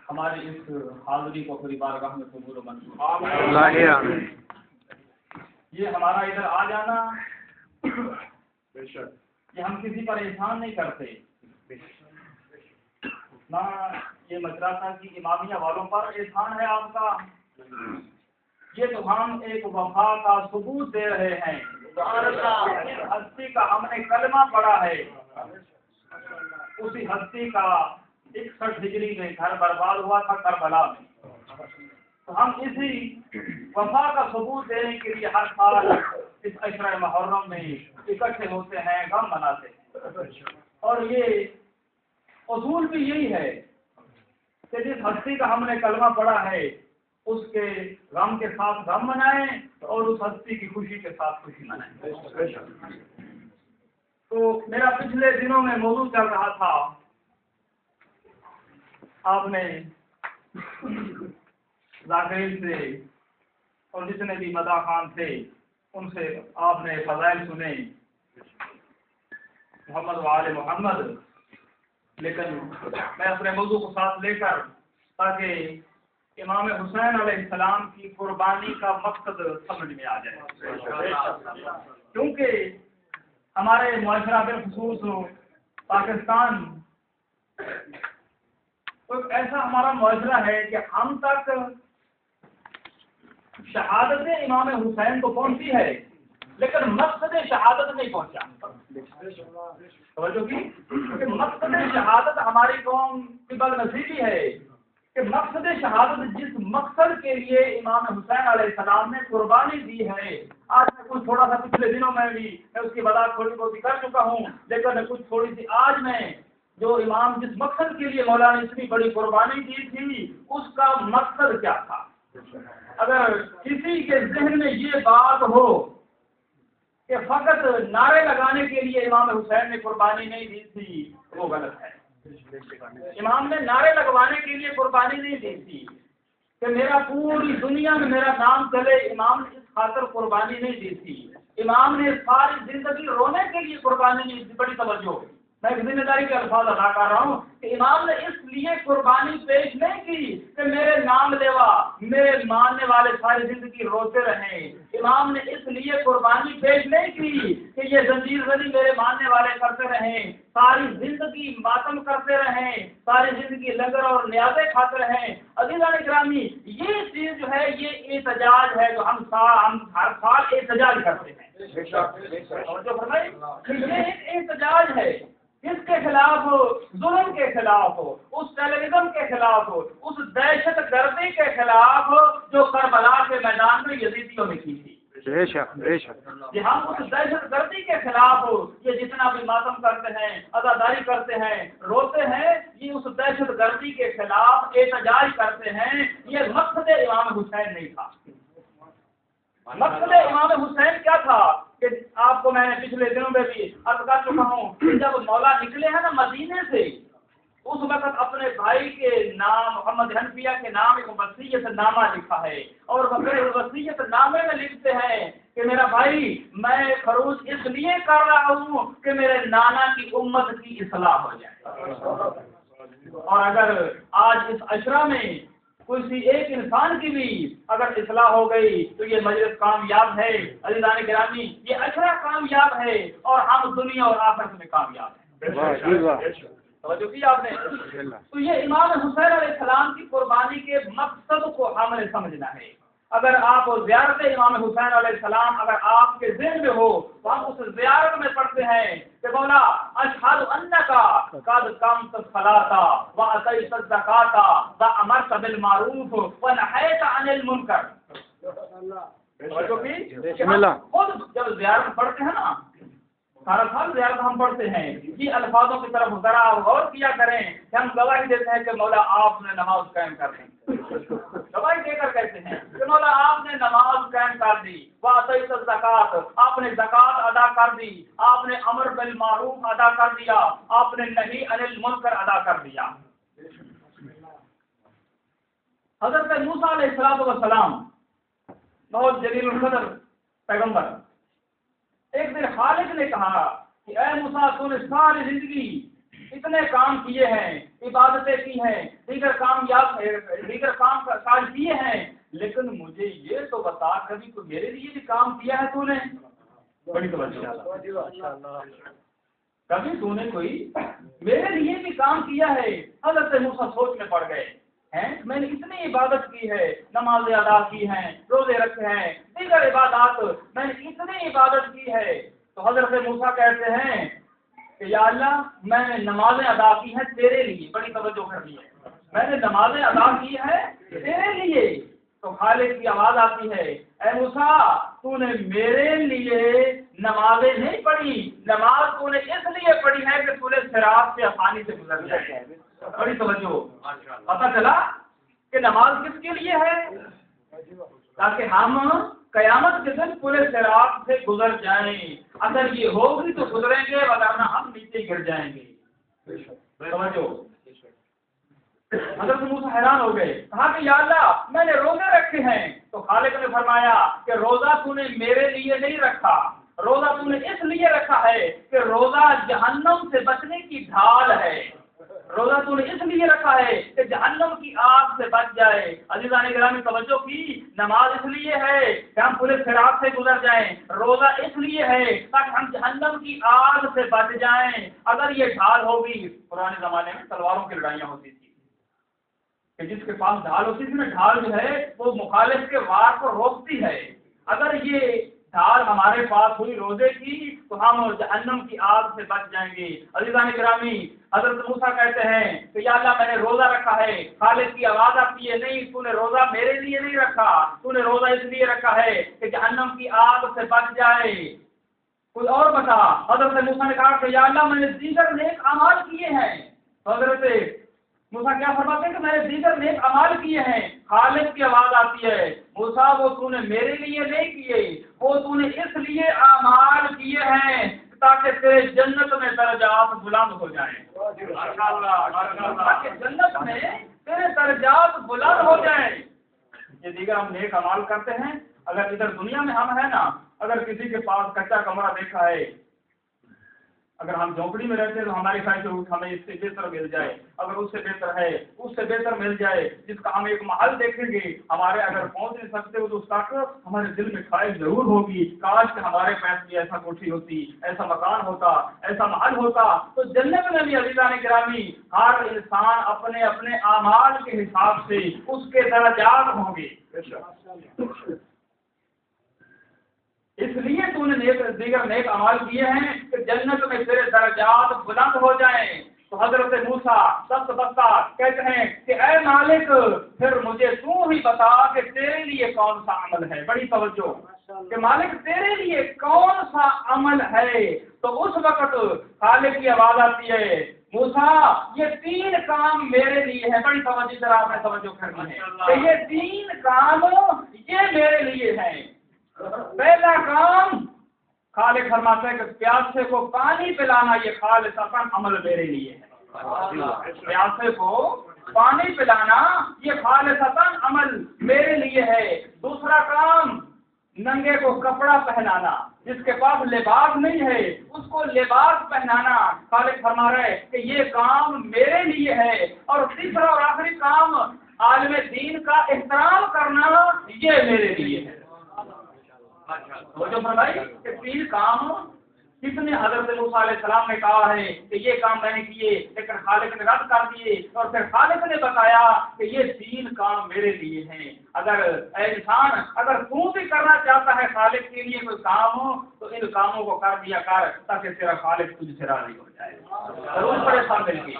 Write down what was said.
ہماری اس حاضری کو پوری بارگاہ میں قبول و منظور آمین۔ یہ ہمارا ادھر آ جانا یہ ہم کسی پر احسان نہیں کرتے، نہ یہ مدرسہ کی امامیہ والوں پر احسان ہے آپ کا، یہ تو ہم ایک وفا کا ثبوت دے رہے ہیں۔ اس ہستی کا ہم نے کلمہ پڑھا ہے، اسی ہستی کا 61 ہجری میں گھر برباد ہوا تھا کربلا میں، تو ہم اسی وفا کا ثبوت دینے کے لیے ہر سال اس عشرہ محرم میں اکٹھے ہوتے ہیں، غم مناتے ہیں، اور یہ اصول بھی یہی ہے کہ جس ہستی کا ہم نے کلمہ پڑھا ہے اس کے غم کے ساتھ غم منائیں اور اس ہستی کی خوشی کے ساتھ خوشی منائیں۔ تو میرا پچھلے دنوں میں موضوع چل رہا تھا، آپ نے ذاکرین سے اور جتنے بھی مداح خان تھے ان سے آپ نے فضائل سنے، محمد وآل محمد، لیکن میں اپنے موضوع کو ساتھ لے کر تاکہ امام حسین علیہ السلام کی قربانی کا مقصد سمجھ میں آ جائے، کیونکہ ہمارے معاشرہ بالخصوص پاکستان ایک ایسا ہمارا معاشرہ ہے کہ ہم تک شہادت امام حسین کو پہنچی ہے لیکن مقصد شہادت نہیں پہنچا۔ توجہ کی کہ مقصد شہادت ہماری قوم کی بدنصیبی ہے کہ مقصد شہادت جس مقصد کے لیے امام حسین علیہ السلام نے قربانی دی ہے، آج میں کچھ تھوڑا سا پچھلے دنوں میں بھی میں اس کی وضاحت تھوڑی بہت کر چکا ہوں، لیکن کچھ تھوڑی سی آج میں جو امام جس مقصد کے لیے مولا نے اتنی بڑی قربانی دی تھی اس کا مقصد کیا تھا۔ اگر کسی کے ذہن میں یہ بات ہو کہ فقط نعرے لگانے کے لیے امام حسین نے قربانی نہیں دی تھی، وہ غلط ہے۔ امام نے نعرے لگوانے کے لیے قربانی نہیں دی تھی کہ میرا پوری دنیا میں میرا نام چلے، امام نے اس خاطر قربانی نہیں دی تھی۔ امام نے ساری زندگی رونے کے لیے قربانی نہیں دی۔ بڑی توجہ، میں ایک ذمہ داری کے الفاظ ادا کر رہا ہوں کہ امام نے اس لیے قربانی پیش نہیں کی کہ میرے نام لیوا میرے ماننے والے ساری زندگی روتے رہیں۔ امام نے اس لیے قربانی پیش نہیں کی کہ یہ زنجیر زنی میرے ماننے والے کرتے رہیں، ساری زندگی ماتم کرتے رہیں، ساری زندگی لنگر اور نیازیں کھاتے رہیں۔ عزیزان گرامی، یہ چیز جو ہے یہ احتجاج ہے جو ہم ہر سال احتجاج کرتے ہیں۔ جو فرمائے یہ ایک احتجاج ہے، کس کے خلاف؟ ظلم کے خلاف، اس ٹیررزم کے خلاف، اس دہشت گردی کے خلاف جو کربلا کے میدان میں یزیدیوں نے کی تھی۔ بے شک بے شک، کہ ہم اس دہشت گردی کے خلاف یہ جتنا بھی ماتم کرتے ہیں، عزاداری کرتے ہیں، روتے ہیں، یہ اس دہشت گردی کے خلاف احتجاج کرتے ہیں۔ یہ مقصد امام حسین نہیں تھا۔ مقصد امام حسین کیا تھا کہ آپ کو میں نے پچھلے دنوں میں بھی عرض کر چکا ہوں کہ جب مولا نکلے ہیں نا مدینے سے، اس وقت اپنے بھائی کے نام محمد حنفیہ کے نام ایک وصیت نامہ لکھا ہے، اور وصیت نامے میں لکھتے ہیں کہ میرا بھائی میں خروج اس لیے کر رہا ہوں کہ میرے نانا کی امت کی اصلاح ہو جائے۔ اور اگر آج اس عشرہ میں کسی ایک انسان کی بھی اگر اصلاح ہو گئی تو یہ مجلس کامیاب ہے۔ عزیزان گرامی، یہ عشرہ کامیاب ہے اور ہم دنیا اور آخرت میں کامیاب ہیں۔ توجہ کی آپ نے؟ تو یہ امام حسین علیہ السلام کی قربانی کے مقصد کو ہم نے سمجھنا ہے۔ اگر آپ زیارت امام حسین علیہ السلام اگر آپ کے ذہن میں ہو تو ہم اس زیارت میں پڑھتے ہیں کہ مولا اشہد انک قد قمت الصلاۃ واتیت الزکاۃ وامرت بالمعروف ونہیت عن المنکر۔ خود جب زیارت پڑھتے ہیں نا، سارا سال زیارت ہم پڑھتے ہیں، یہ الفاظوں کی طرف ذرا غور کیا کریں کہ ہم گواہی دیتے ہیں کہ مولا آپ نے نماز قائم کر دی، گواہی دے کر کہتے ہیں کہ مولا آپ نے نماز قائم کر دی، واتیت الزکاۃ آپ نے زکات ادا کر دی، آپ نے امر بالمعروف ادا کر دیا، آپ نے نہی عن المنکر ادا کر دیا۔ حضرت موسیٰ علیہ السلام بہت جلیل القدر پیغمبر، ایک دن خالق نے کہا کہ اے موسیٰ تو نے ساری زندگی اتنے کام کیے ہیں، عبادتیں کی ہیں، دیگر کام کاج کیے ہیں، لیکن مجھے یہ تو بتا کبھی تو میرے لیے بھی کام کیا ہے تو نے؟ بڑی توجہ، کبھی تو نے کوئی میرے لیے بھی کام کیا ہے؟ حضرت موسیٰ سوچ میں پڑ گئے ہیں، میں نے اتنی عبادت کی ہے، نمازیں ادا کی ہیں، روزے رکھے ہیں، دیگر عبادات، میں نے اتنی عبادت کی ہے۔ تو حضرت موسیٰ کہتے ہیں کہ یا اللہ میں نے نمازیں ادا کی ہیں تیرے لیے، بڑی توجہ کرنی ہے، میں نے نمازیں ادا کی ہیں تیرے لیے۔ تو خالق کی آواز آتی ہے، اے موسیٰ تو نے میرے لیے نمازیں نہیں پڑھی، نماز تو نے اس لیے پڑھی ہے کہ تو نے صراط سے آسانی سے گزر جائے۔ بڑی توجہ، پتہ چلا کہ نماز کس کے لیے ہے؟ تاکہ ہم قیامت کے دن پورے صراط سے گزر جائیں۔ اگر یہ ہوگی تو گزریں گے، ورنہ ہم نیچے گر جائیں گے۔ توجہ، حضرت موسیٰ حیران ہو گئے، کہا کہ یا اللہ میں نے روزے رکھے ہیں۔ تو خالق نے فرمایا کہ روزہ تو نے میرے لیے نہیں رکھا، روزہ تو نے اس لیے رکھا ہے کہ روزہ جہنم سے بچنے کی ڈھال ہے، روزہ تو نے اس لیے رکھا ہے کہ جہنم کی آگ سے بچ جائے۔ عزیزان گرامی توجہ کی، نماز اس لیے ہے کہ ہم پورے صراط سے گزر جائیں، روزہ اس لیے ہے تاکہ ہم جہنم کی آگ سے بچ جائیں۔ اگر یہ ڈھال ہوگی، پرانے زمانے میں تلواروں کی لڑائیاں ہوتی تھی کہ جس کے پاس ڈھال ہوتی تھی نا، ڈھال جو ہے وہ مخالف کے وار کو روکتی ہے۔ اگر یہ ڈھال ہمارے پاس ہوئی روزے کی تو ہم جہنم کی آگ سے بچ جائیں گے۔ عزیزان گرامی، حضرت موسیٰ کہتے ہیں کہ یا اللہ میں نے روزہ رکھا ہے۔ خالق کی آواز آتی ہے، نہیں تو نے روزہ میرے لیے نہیں رکھا، تو نے روزہ اس لیے رکھا ہے کہ جہنم کی آگ سے بچ جائے۔ کوئی اور بتا۔ حضرت موسیٰ نے کہا کہ یا اللہ میں نے دیگر نیک اعمال کیے ہیں۔ حضرت موسیٰ کیا فرماتے ہیں کہ میں نے دیگر نیک اعمال کیے ہیں۔ خالق کی آواز آتی ہے، موسیٰ وہ تو نے میرے لیے نہیں کیے، وہ تو نے اس لیے اعمال کیے ہیں تاکہ تیرے جنت میں درجات بلند ہو جائیں۔ تاکہ جنت میں تیرے درجات بلند ہو جائیں۔ یہ دیگر ہم نیک اعمال کرتے ہیں، اگر ادھر دنیا میں ہم ہیں نا، اگر کسی کے پاس کچا کمرہ دیکھا ہے، اگر ہم جھونپڑی میں رہتے ہیں تو ہماری خواہش ہے ہمیں اس سے بہتر مل جائے، اگر اس سے بہتر ہے اس سے بہتر مل جائے، جس کا ہم ایک محل دیکھیں گے، ہمارے اگر پہنچ نہیں سکتے ہو تو اس تک ہمارے دل میں خواہش ضرور ہوگی، کاش کہ ہمارے پاس بھی ایسا کوٹھی ہوتی، ایسا مکان ہوتا، ایسا محل ہوتا۔ تو جنت میں بھی عزیزان گرامی ہر انسان اپنے اپنے اعمال کے حساب سے اس کے درجات ہوں گے۔ اس لیے تو نے دیگر نیک اعمال کیے ہیں کہ جنت میں تیرے درجات بلند ہو جائیں۔ تو حضرت موسیٰ سخت بستہ کہتے ہیں کہ اے مالک پھر مجھے تو ہی بتا کہ تیرے لیے کون سا عمل ہے۔ بڑی توجہ کہ مالک تیرے لیے کون سا عمل ہے۔ تو اس وقت خالق کی آواز آتی ہے، موسیٰ یہ 3 کام میرے لیے ہے۔ بڑی توجہ، ذرا آپ نے توجہ کرنی ہے کہ یہ 3 کام یہ میرے لیے ہیں۔ پہلا کام خالق فرماتا ہے کہ پیاسے کو پانی پلانا، یہ خالصتاً عمل میرے لیے ہے۔ پیاسے کو پانی پلانا یہ خالصتاً عمل میرے لیے ہے۔ دوسرا کام ننگے کو کپڑا پہنانا، جس کے پاس لباس نہیں ہے اس کو لباس پہنانا، خالق فرما رہا ہے کہ یہ کام میرے لیے ہے۔ اور تیسرا اور آخری کام عالم دین کا احترام کرنا، یہ میرے لیے ہے۔ وہ جو فرمائی کہ 3 کام کتنے حضرت موسیٰ علیہ السلام نے کہا ہے کہ یہ کام میں نے کیے، لیکن خالق نے رد کر دیے، اور پھر خالق نے بتایا کہ یہ 3 کام میرے لیے ہیں۔ اگر اے انسان اگر تو بھی کرنا چاہتا ہے خالق کے لیے کوئی کام ہو تو ان کاموں کو کر دیا کر، تاکہ تیرا خالق تجھ سے راضی ہو جائے۔ ضرور پریشان مل گئی۔